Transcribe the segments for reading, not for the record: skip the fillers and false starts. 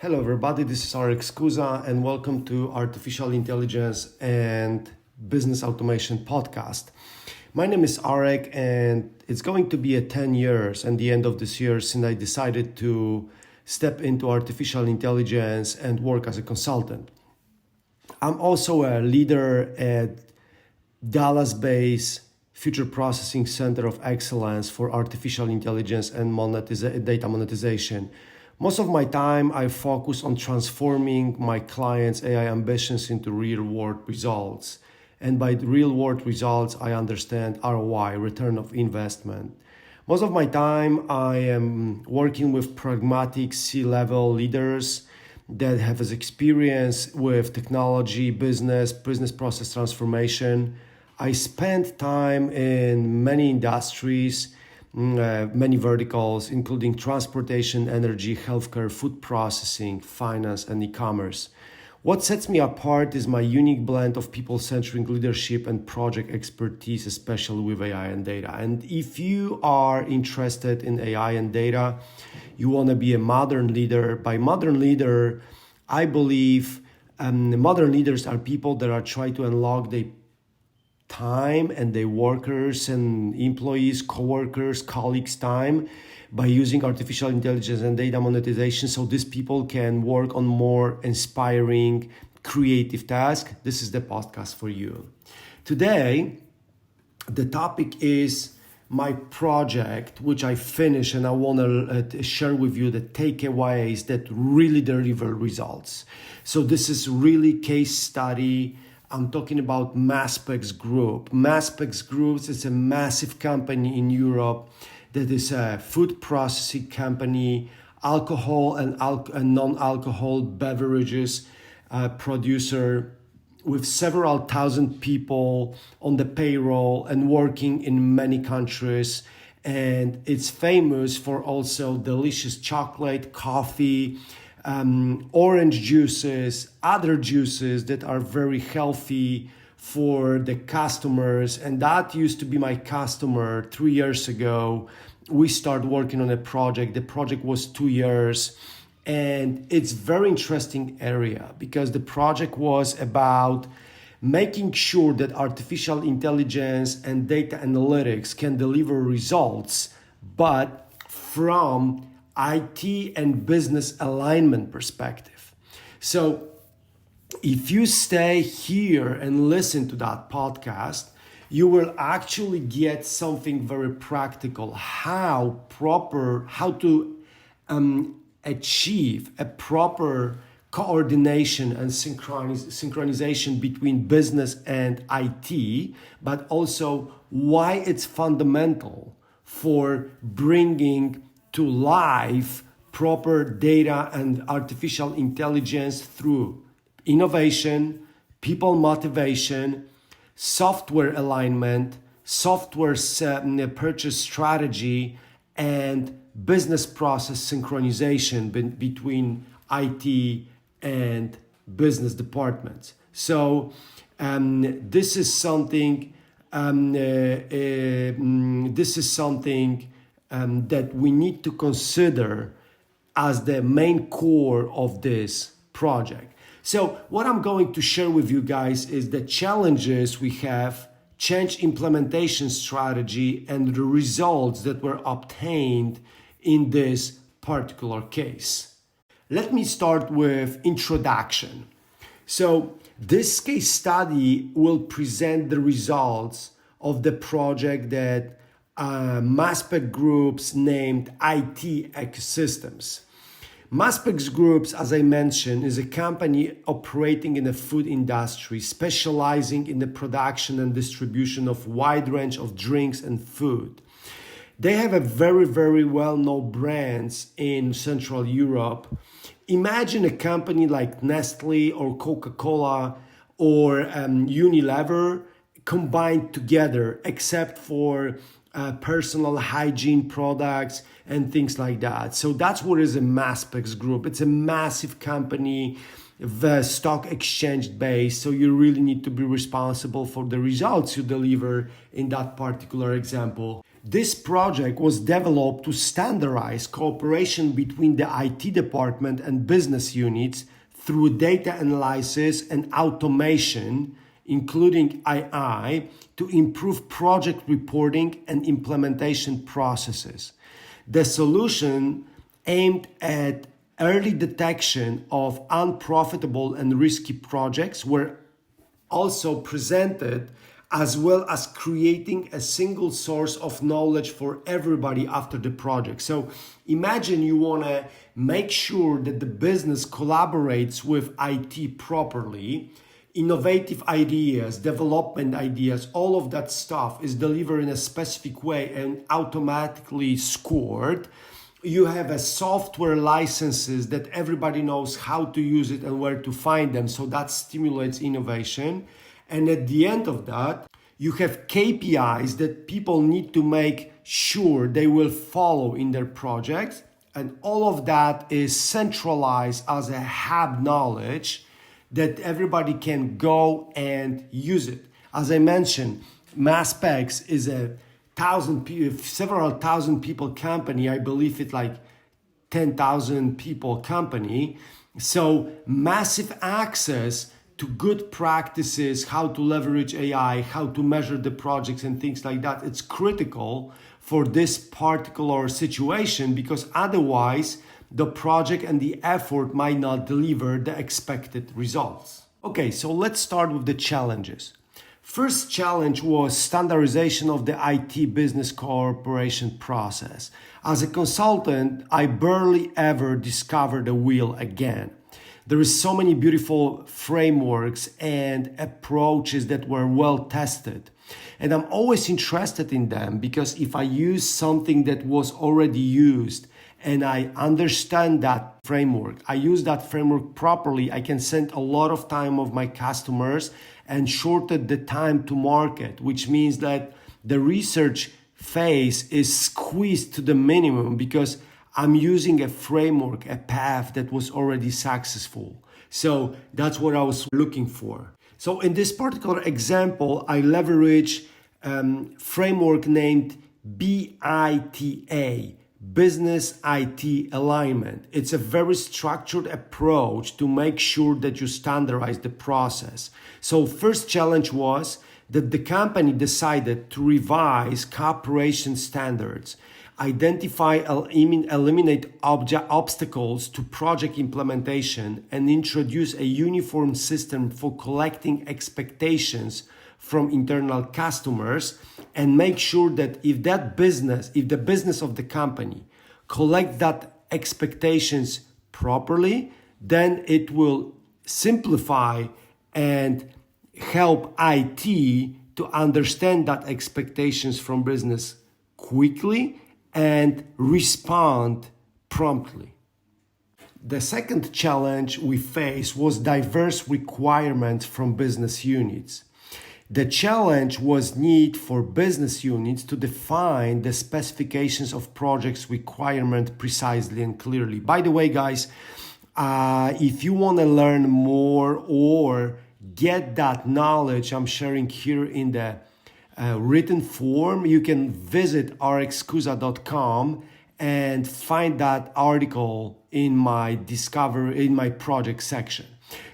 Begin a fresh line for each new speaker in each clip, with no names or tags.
Hello, everybody. This is Arek Skuza, and welcome to Artificial Intelligence and Business Automation podcast. My name is Arek, and it's going to be 10 years and the end of this year since I decided to step into artificial intelligence and work as a consultant. I'm also a leader at Dallas-based Future Processing Center of Excellence for Artificial Intelligence and data monetization. Most of my time, I focus on transforming my clients' AI ambitions into real-world results. And by real-world results, I understand ROI, return of investment. Most of my time, I am working with pragmatic C-level leaders that have experience with technology, business process transformation. I spend time in many industries, many verticals, including transportation, energy, healthcare, food processing, finance, and e-commerce. What sets me apart is my unique blend of people-centric leadership and project expertise, especially with AI and data. And if you are interested in AI and data, you want to be a modern leader. By modern leader, I believe modern leaders are people that are trying to unlock the time and their workers and employees, co-workers, colleagues' time by using artificial intelligence and data monetization so these people can work on more inspiring, creative tasks. This is the podcast for you. Today, the topic is my project, which I finished, and I want to share with you the takeaways that really deliver results. So this is really case study. I'm talking about Maspex Group. Maspex Group is a massive company in Europe that is a food processing company, alcohol and non-alcohol beverages producer with several thousand people on the payroll and working in many countries. And it's famous for also delicious chocolate, coffee, orange juices, other juices that are very healthy for the customers. And that used to be my customer 3 years ago. We started working on a project. The project was 2 years. And it's very interesting area because the project was about making sure that artificial intelligence and data analytics can deliver results, but from IT and business alignment perspective. So if you stay here and listen to that podcast, you will actually get something very practical, how to achieve a proper coordination and synchronization between business and IT, but also why it's fundamental for bringing to life proper data and artificial intelligence through innovation, people motivation, software alignment, software purchase strategy, and business process synchronization between IT and business departments. So this is something that we need to consider as the main core of this project. So what I'm going to share with you guys is the challenges we have, change implementation strategy, and the results that were obtained in this particular case. Let me start with introduction. So this case study will present the results of the project that Maspex Groups named IT Ecosystems. Maspex Groups, as I mentioned, is a company operating in the food industry, specializing in the production and distribution of a wide range of drinks and food. They have a very, very well-known brands in Central Europe. Imagine a company like Nestle or Coca-Cola or Unilever combined together, except for personal hygiene products and things like that. So that's what is a Maspex Group. It's a massive company, the stock exchange based. So you really need to be responsible for the results you deliver in that particular example. This project was developed to standardize cooperation between the IT department and business units through data analysis and automation, including AI, to improve project reporting and implementation processes. The solution aimed at early detection of unprofitable and risky projects were also presented, as well as creating a single source of knowledge for everybody after the project. So imagine you want to make sure that the business collaborates with IT properly. Innovative ideas, development ideas, all of that stuff is delivered in a specific way and automatically scored. You have a software licenses that everybody knows how to use it and where to find them. So that stimulates innovation. And at the end of that, you have KPIs that people need to make sure they will follow in their projects. And all of that is centralized as a hub knowledge that everybody can go and use it. As I mentioned, Maspex is a several thousand people company. I believe it's like 10,000 people company. So massive access to good practices, how to leverage AI, how to measure the projects and things like that. It's critical for this particular situation, because otherwise the project and the effort might not deliver the expected results. Okay, so let's start with the challenges. First challenge was standardization of the IT business cooperation process. As a consultant, I barely ever discovered the wheel again. There is so many beautiful frameworks and approaches that were well tested. And I'm always interested in them, because if I use something that was already used and I understand that framework, I use that framework properly, I can save a lot of time of my customers and shorten the time to market, which means that the research phase is squeezed to the minimum because I'm using a framework, a path that was already successful. So that's what I was looking for. So in this particular example, I leverage framework named BITA, Business IT Alignment. It's a very structured approach to make sure that you standardize the process. So first challenge was that the company decided to revise cooperation standards, identify, eliminate obstacles to project implementation, and introduce a uniform system for collecting expectations from internal customers, and make sure that if the business of the company collect that expectations properly, then it will simplify and help IT to understand that expectations from business quickly and respond promptly. The second challenge we faced was diverse requirements from business units. The challenge was need for business units to define the specifications of projects requirement precisely and clearly. By the way, guys, if you want to learn more or get that knowledge I'm sharing here in the written form, you can visit rxcusa.com and find that article in my project section.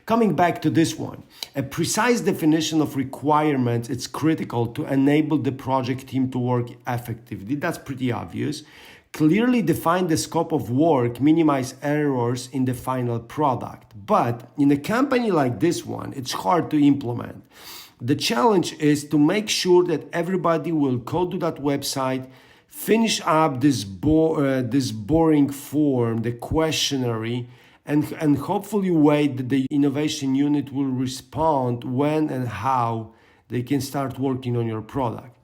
Coming back to this one, a precise definition of requirements is critical to enable the project team to work effectively. That's pretty obvious. Clearly define the scope of work, minimize errors in the final product. But in a company like this one, it's hard to implement. The challenge is to make sure that everybody will go to that website, finish up this boring form, the questionnaire, and hopefully wait that the innovation unit will respond when and how they can start working on your product.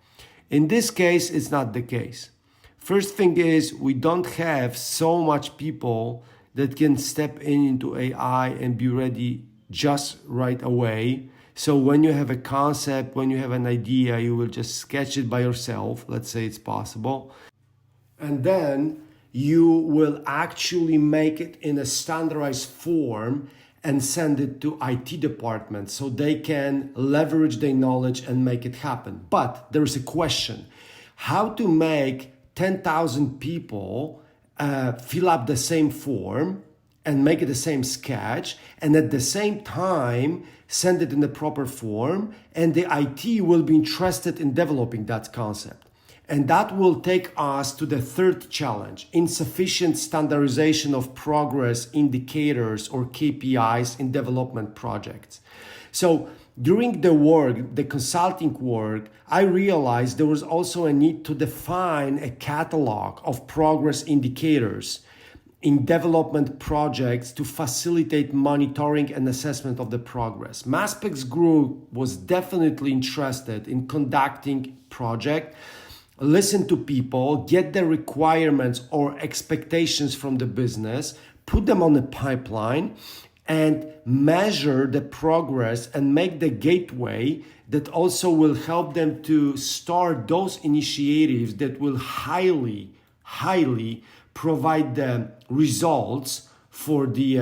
In this case, it's not the case. First thing is, we don't have so much people that can step into AI and be ready just right away. So when you have a concept, when you have an idea, you will just sketch it by yourself. Let's say it's possible. And then you will actually make it in a standardized form and send it to IT department so they can leverage their knowledge and make it happen. But there is a question. how to make 10,000 people fill up the same form and make it the same sketch, and at the same time send it in the proper form, and the IT will be interested in developing that concept. And that will take us to the third challenge: insufficient standardization of progress indicators or KPIs in development projects. So during the work, the consulting work, I realized there was also a need to define a catalog of progress indicators in development projects to facilitate monitoring and assessment of the progress. Maspex Group was definitely interested in conducting project, listen to people, get the requirements or expectations from the business, put them on the pipeline, and measure the progress and make the gateway that also will help them to start those initiatives that will highly provide the results for the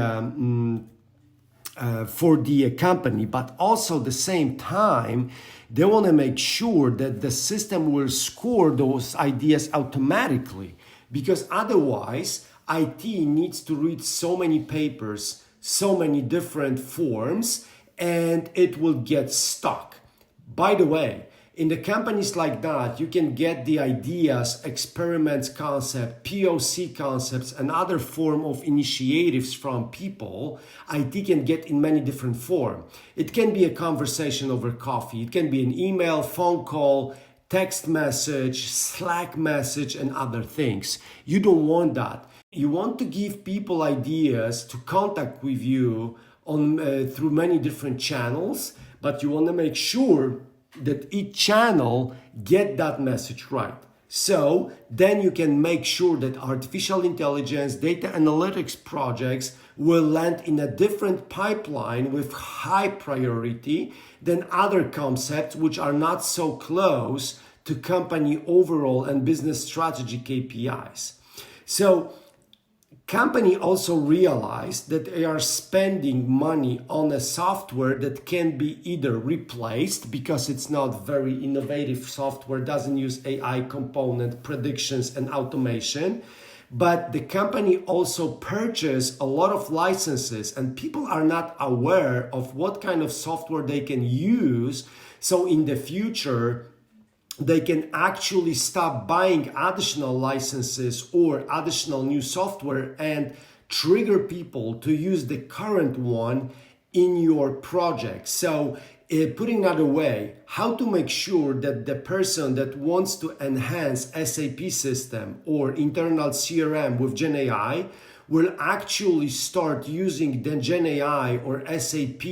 company. But also at the same time, they want to make sure that the system will score those ideas automatically, because otherwise IT needs to read so many papers, so many different forms, and it will get stuck. By the way, in the companies like that, you can get the ideas, experiments concept, POC concepts, and other form of initiatives from people. IT can get in many different forms. It can be a conversation over coffee. It can be an email, phone call, text message, Slack message, and other things. You don't want that. You want to give people ideas to contact with you on through many different channels, but you want to make sure that each channel get that message right. So then you can make sure that artificial intelligence, data analytics projects will land in a different pipeline with high priority than other concepts which are not so close to company overall and business strategy KPIs. So company also realized that they are spending money on a software that can be either replaced because it's not very innovative software, doesn't use AI component predictions and automation, but the company also purchased a lot of licenses and people are not aware of what kind of software they can use. So in the future, they can actually stop buying additional licenses or additional new software and trigger people to use the current one in your project. So putting another way, how to make sure that the person that wants to enhance SAP system or internal CRM with Gen AI will actually start using the Gen AI or SAP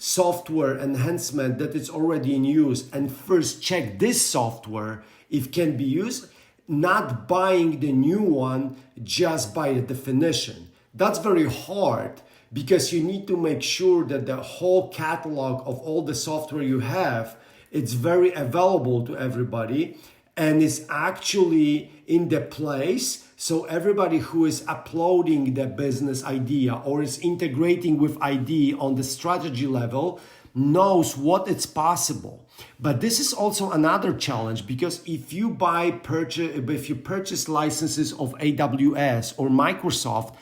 software enhancement that is already in use and first check this software if can be used, not buying the new one just by the definition. That's very hard because you need to make sure that the whole catalog of all the software you have, it's very available to everybody and is actually in the place. So everybody who is uploading the business idea or is integrating with ID on the strategy level knows what it's possible. But this is also another challenge because if you purchase licenses of AWS or Microsoft,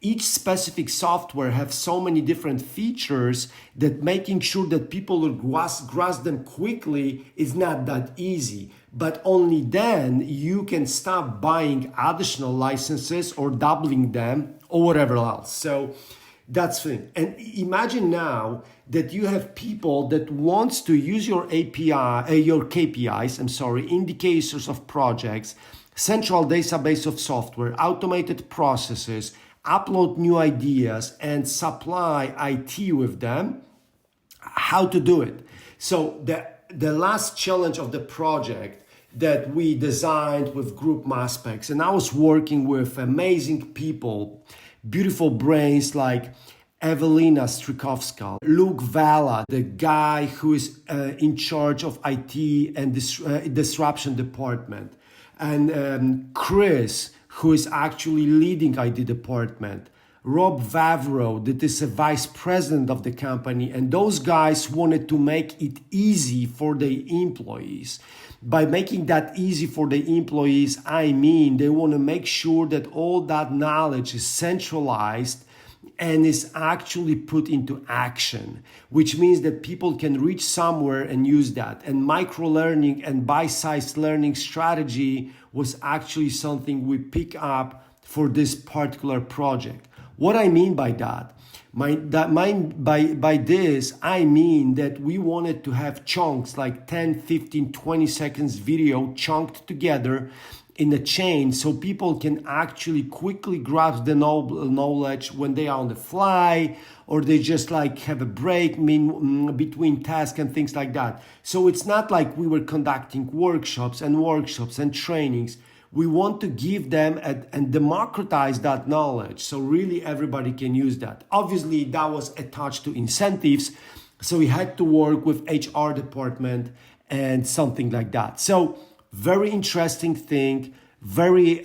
each specific software have so many different features that making sure that people will grasp them quickly is not that easy. But only then you can stop buying additional licenses or doubling them or whatever else. So that's the thing. And imagine now that you have people that wants to use your KPIs, indicators of projects, central database of software, automated processes, upload new ideas and supply IT with them. How to do it? So the last challenge of the project that we designed with Group Maspex, and I was working with amazing people, beautiful brains like Evelina Strykowska, Luke Valla, the guy who is in charge of IT and disruption department, and Chris, who is actually leading IT department, Rob Vavro, that is a vice president of the company, and those guys wanted to make it easy for the employees. By making that easy for the employees, I mean they want to make sure that all that knowledge is centralized and is actually put into action, which means that people can reach somewhere and use that. And micro-learning and bite-sized learning strategy was actually something we pick up for this particular project. What I mean by that? By this, I mean that we wanted to have chunks like 10, 15, 20 seconds video chunked together in a chain so people can actually quickly grasp the knowledge when they are on the fly or they just like have a break between tasks and things like that. So it's not like we were conducting workshops and trainings. We want to give them and democratize that knowledge so really everybody can use that. Obviously, that was attached to incentives, so we had to work with HR department and something like that. So very interesting thing, very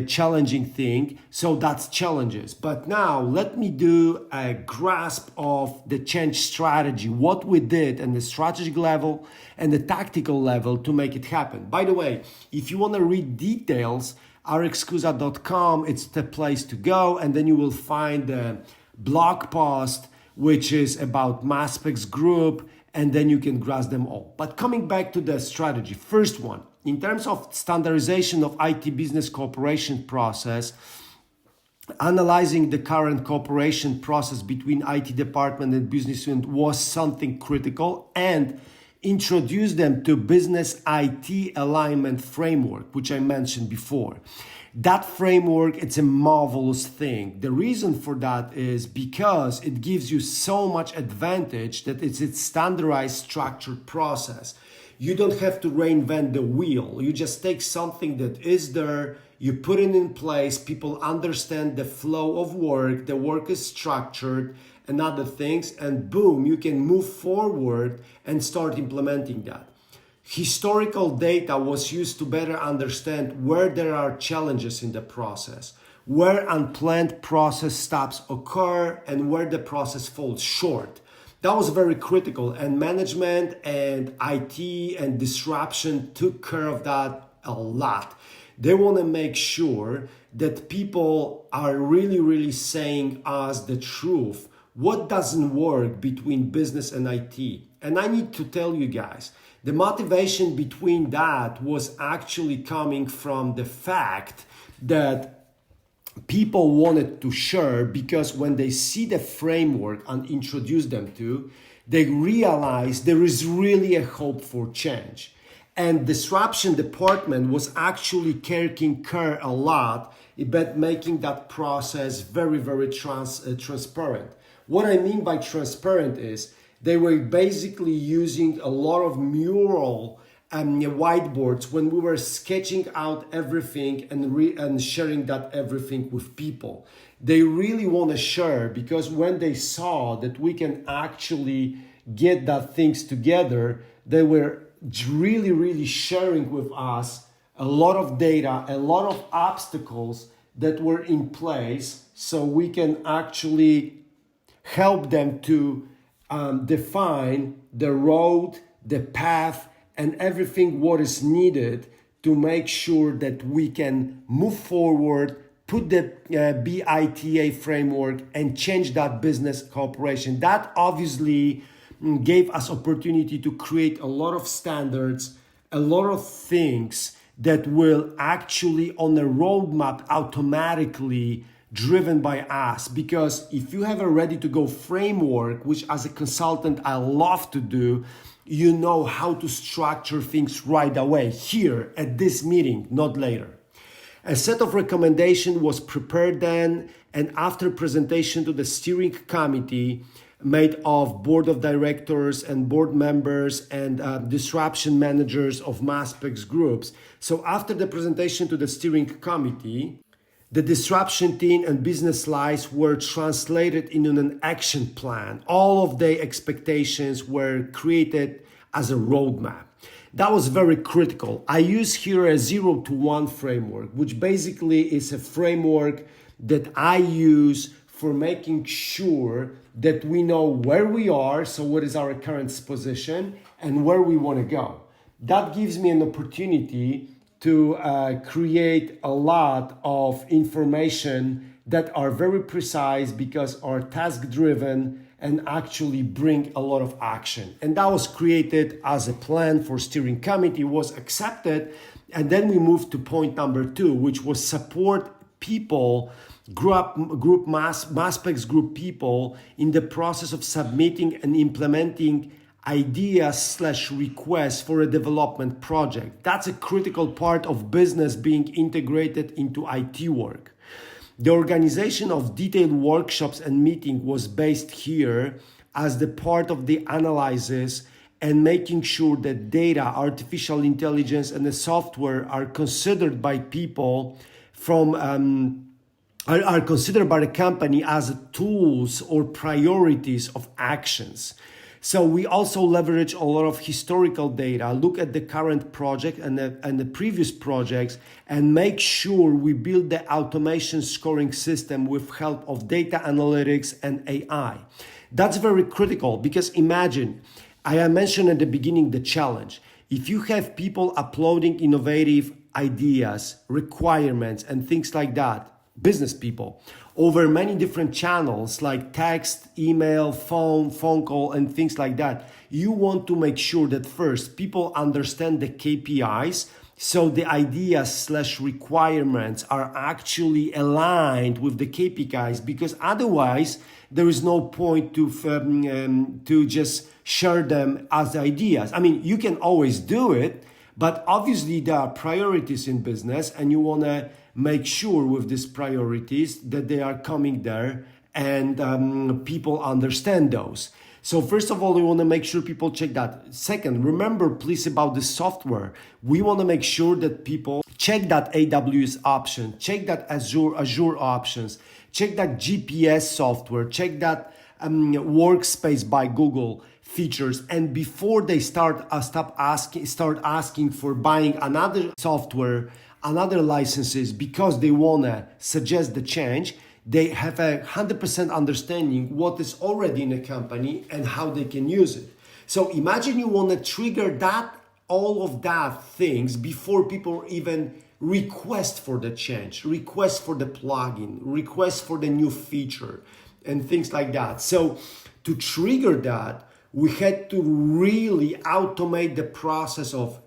challenging thing. So that's challenges. But now let me do a grasp of the change strategy, what we did at the strategic level and the tactical level to make it happen. By the way, if you want to read details, rxcusa.com, it's the place to go. And then you will find the blog post, which is about Maspex Group, and then you can grasp them all. But coming back to the strategy, first one, in terms of standardization of IT business cooperation process, analyzing the current cooperation process between IT department and business unit was something critical, and introduce them to business IT alignment framework, which I mentioned before. That framework, it's a marvelous thing. The reason for that is because it gives you so much advantage that it's a standardized structured process. You don't have to reinvent the wheel. You just take something that is there, you put it in place, people understand the flow of work, the work is structured and other things, and boom, you can move forward and start implementing that. Historical data was used to better understand where there are challenges in the process, where unplanned process stops occur, and where the process falls short. That was very critical, and management and IT and disruption took care of that a lot. They want to make sure that people are really saying us the truth. What doesn't work between business and IT? And I need to tell you guys, the motivation between that was actually coming from the fact that people wanted to share, because when they see the framework and introduce them to, they realize there is really a hope for change. And disruption department was actually taking care a lot about making that process very transparent. What I mean by transparent is they were basically using a lot of mural whiteboards when we were sketching out everything and sharing that everything with people. They really want to share, because when they saw that we can actually get that things together, they were really sharing with us a lot of data, a lot of obstacles that were in place, so we can actually help them to define the road, the path, and everything what is needed to make sure that we can move forward, put the BITA framework and change that business cooperation. That obviously gave us opportunity to create a lot of standards, a lot of things that will actually on the roadmap automatically driven by us. Because if you have a ready to go framework, which as a consultant I love to do, you know how to structure things right away here at this meeting, not later. A set of recommendations was prepared then, and after presentation to the steering committee made of board of directors and board members and disruption managers of Maspex Groups. So after the presentation to the steering committee, the disruption team and business slides were translated into an action plan. All of the expectations were created as a roadmap. That was very critical. I use here a 0 to 1 framework, which basically is a framework that I use for making sure that we know where we are, so what is our current position, and where we want to go. That gives me an opportunity to create a lot of information that are very precise because are task driven and actually bring a lot of action. And that was created as a plan for steering committee, was accepted. And then we moved to point number 2, which was support people, Maspex Group people in the process of submitting and implementing ideas/requests for a development project. That's a critical part of business being integrated into IT work. The organization of detailed workshops and meetings was based here as the part of the analysis and making sure that data, artificial intelligence, and the software are considered by people are considered by the company as tools or priorities of actions. So we also leverage a lot of historical data, look at the current project and the previous projects, and make sure we build the automation scoring system with help of data analytics and AI. That's very critical because imagine, I mentioned at the beginning the challenge. If you have people uploading innovative ideas, requirements, and things like that, business people, over many different channels like text, email, phone call, and things like that, you want to make sure that first people understand the KPIs, so the ideas/requirements are actually aligned with the KPIs, because otherwise there is no point to just share them as ideas. I mean, you can always do it, but obviously there are priorities in business and you want to make sure with these priorities that they are coming there and people understand those. So first of all, we want to make sure people check that. Second, remember please about the software. We want to make sure that people check that AWS option, check that Azure options, check that GPS software, check that Workspace by Google features, and before they start asking for buying another software, another licenses, because they want to suggest the change, they have 100% understanding what is already in a company and how they can use it. So imagine you want to trigger all of that things before people even request for the change, request for the plugin, request for the new feature, and things like that. So to trigger that, we had to really automate the process of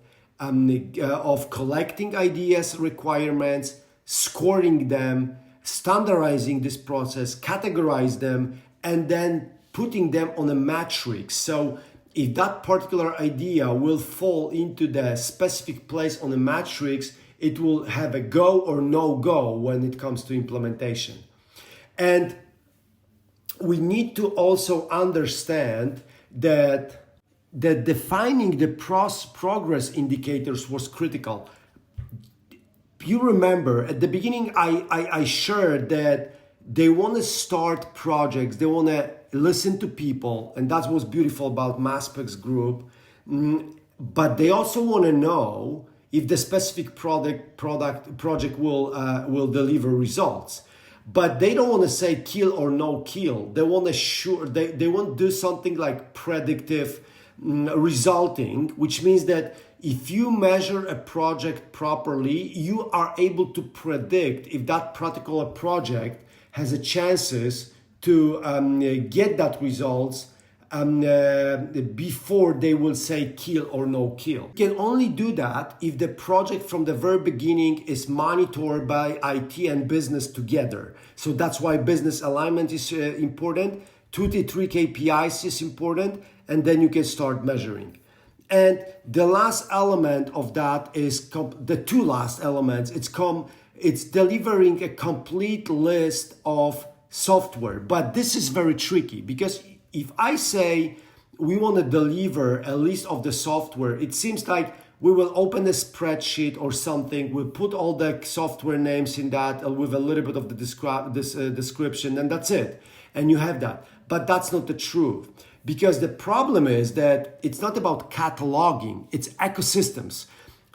collecting ideas, requirements, scoring them, standardizing this process, categorize them, and then putting them on a matrix. So if that particular idea will fall into the specific place on a matrix, it will have a go or no go when it comes to implementation. And we need to also understand that defining the progress indicators was critical. You remember at the beginning I shared that they want to start projects, they want to listen to people, and that's what's beautiful about Maspex Group. But they also want to know if the specific project will deliver results. But they don't want to say kill or no kill. They want to they want to do something like predictive resulting, which means that if you measure a project properly, you are able to predict if that particular project has a chances to get that results before they will say kill or no kill. You can only do that if the project from the very beginning is monitored by IT and business together. So that's why business alignment is important. 2 to 3 KPIs is important, and then you can start measuring. And the last element of that is the two last elements. It's delivering a complete list of software. But this is very tricky because if I say we want to deliver a list of the software, it seems like we will open a spreadsheet or something, we'll put all the software names in that with a little bit of the description, and that's it. And you have that. But that's not the truth. Because the problem is that it's not about cataloging, it's ecosystems.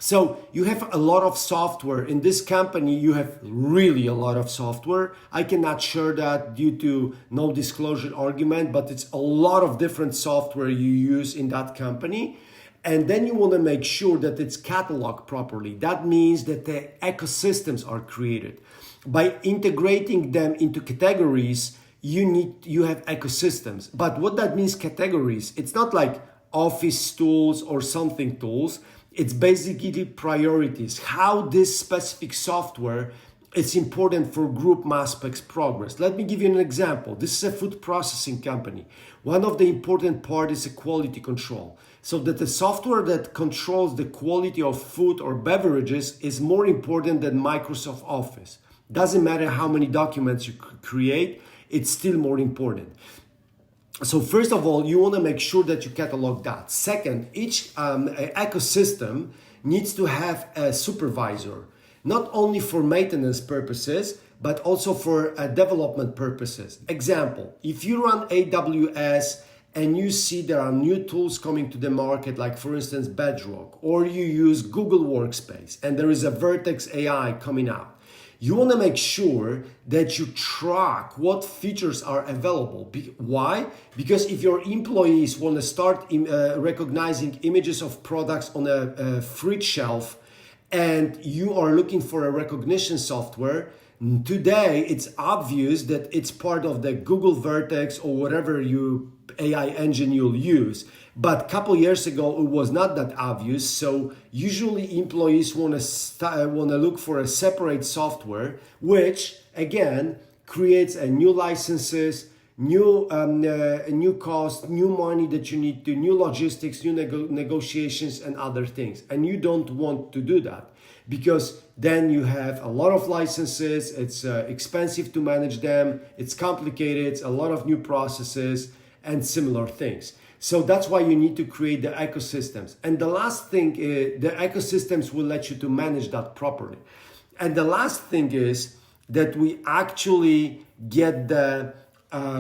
So you have a lot of software. In this company, you have really a lot of software. I cannot share that due to no disclosure argument, but it's a lot of different software you use in that company. And then you want to make sure that it's cataloged properly. That means that the ecosystems are created. By integrating them into categories, you have ecosystems. But what that means, categories, it's not like office tools or something tools. It's basically priorities, how this specific software is important for group Maspex progress. Let me give you an example. This is a food processing company. One of the important part is a quality control. So that the software that controls the quality of food or beverages is more important than Microsoft Office. Doesn't matter how many documents you create, it's still more important. So first of all, you want to make sure that you catalog that. Second, each ecosystem needs to have a supervisor, not only for maintenance purposes, but also for development purposes. Example, if you run AWS and you see there are new tools coming to the market, like for instance, Bedrock, or you use Google Workspace and there is a Vertex AI coming out, you want to make sure that you track what features are available. Why? Because if your employees want to start recognizing images of products on a fridge shelf and you are looking for a recognition software, today it's obvious that it's part of the Google Vertex or whatever you AI engine you'll use. But a couple years ago, it was not that obvious. So usually employees want to look for a separate software, which again creates a new licenses, new cost, new money that you need to, new logistics, new negotiations, and other things. And you don't want to do that because then you have a lot of licenses. It's expensive to manage them. It's complicated. It's a lot of new processes and similar things. So that's why you need to create the ecosystems. And the last thing is the ecosystems will let you to manage that properly. And the last thing is that we actually get the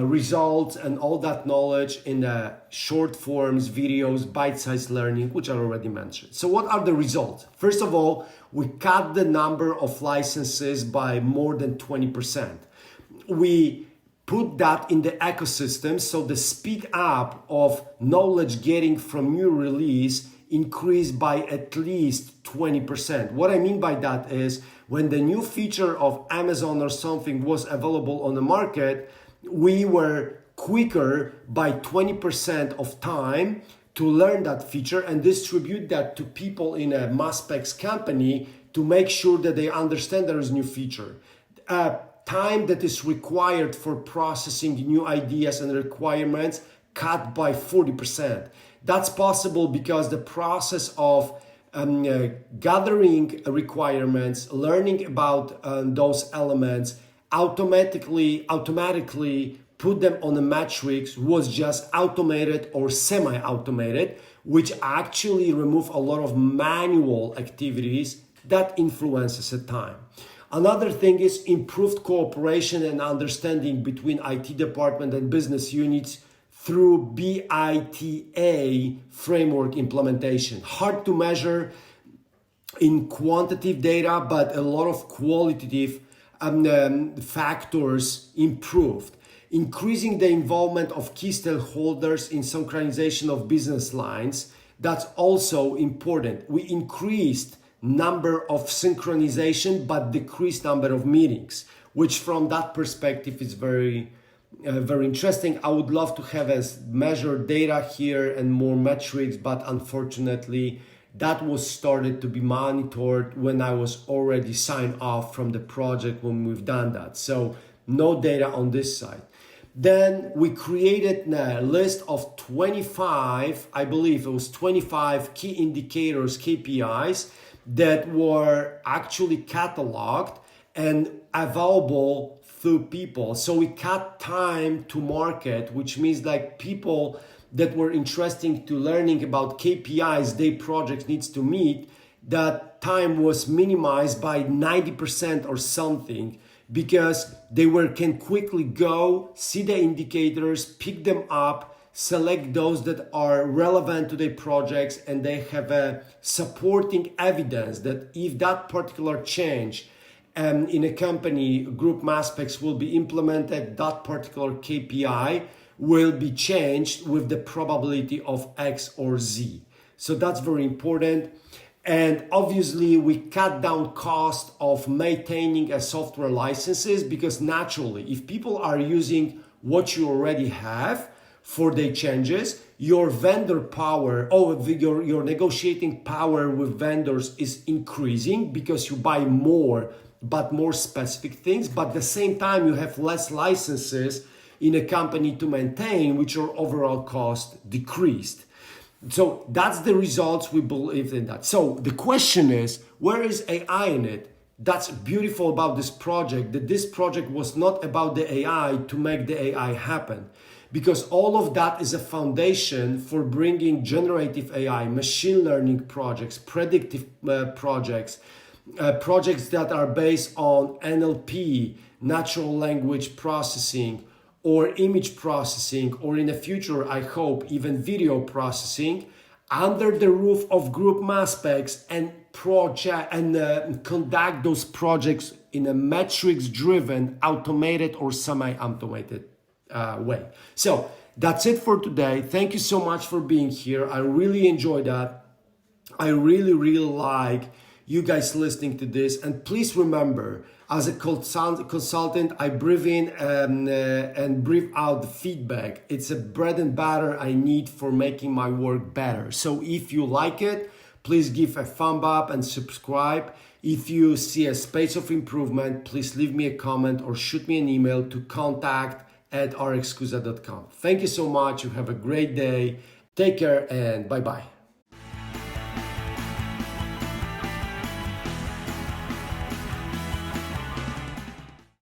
results and all that knowledge in the short forms, videos, bite-sized learning, which I already mentioned. So what are the results? First of all, we cut the number of licenses by more than 20%. We put that in the ecosystem, so the speed up of knowledge getting from new release increased by at least 20%. What I mean by that is when the new feature of Amazon or something was available on the market, we were quicker by 20% of time to learn that feature and distribute that to people in a Maspex company to make sure that they understand there is a new feature. Time that is required for processing new ideas and requirements cut by 40%. That's possible because the process of gathering requirements, learning about those elements, automatically put them on the metrics was just automated or semi-automated, which actually remove a lot of manual activities that influences the time. Another thing is improved cooperation and understanding between IT department and business units through BITA framework implementation. Hard to measure in quantitative data, but a lot of qualitative factors improved. Increasing the involvement of key stakeholders in synchronization of business lines, that's also important. We increased number of synchronization but decreased number of meetings, which from that perspective is very interesting. I would love to have as measured data here and more metrics, but unfortunately that was started to be monitored when I was already signed off from the project when we've done that. So no data on this side. Then we created a list of 25, I believe it was 25 key indicators, KPIs, that were actually cataloged and available through people. So we cut time to market, which means like people that were interested to learning about KPIs their project needs to meet, that time was minimized by 90% or something, because they can quickly go, see the indicators, pick them up, select those that are relevant to their projects and they have a supporting evidence that if that particular change in a company, Group Maspex, will be implemented, that particular KPI will be changed with the probability of X or Z. So that's very important. And obviously we cut down cost of maintaining a software licenses, because naturally, if people are using what you already have for their changes, your vendor power or your negotiating power with vendors is increasing because you buy more, but more specific things. But at the same time, you have less licenses in a company to maintain, which your overall cost decreased. So that's the results. We believe in that. So the question is, where is AI in it? That's beautiful about this project, that this project was not about the AI to make the AI happen, because all of that is a foundation for bringing generative AI, machine learning projects, predictive projects, projects that are based on NLP, natural language processing, or image processing, or in the future, I hope, even video processing, under the roof of Group Maspex, and conduct those projects in a metrics-driven, automated or semi-automated way. So that's it for today. Thank you so much for being here. I really enjoyed that. I really like you guys listening to this. And please remember, as a consultant, I breathe in and breathe out the feedback. It's a bread and butter I need for making my work better. So if you like it, please give a thumb up and subscribe. If you see a space of improvement, please leave me a comment or shoot me an email to contact@rxcusa.com. Thank you so much. You have a great day. Take care and bye-bye.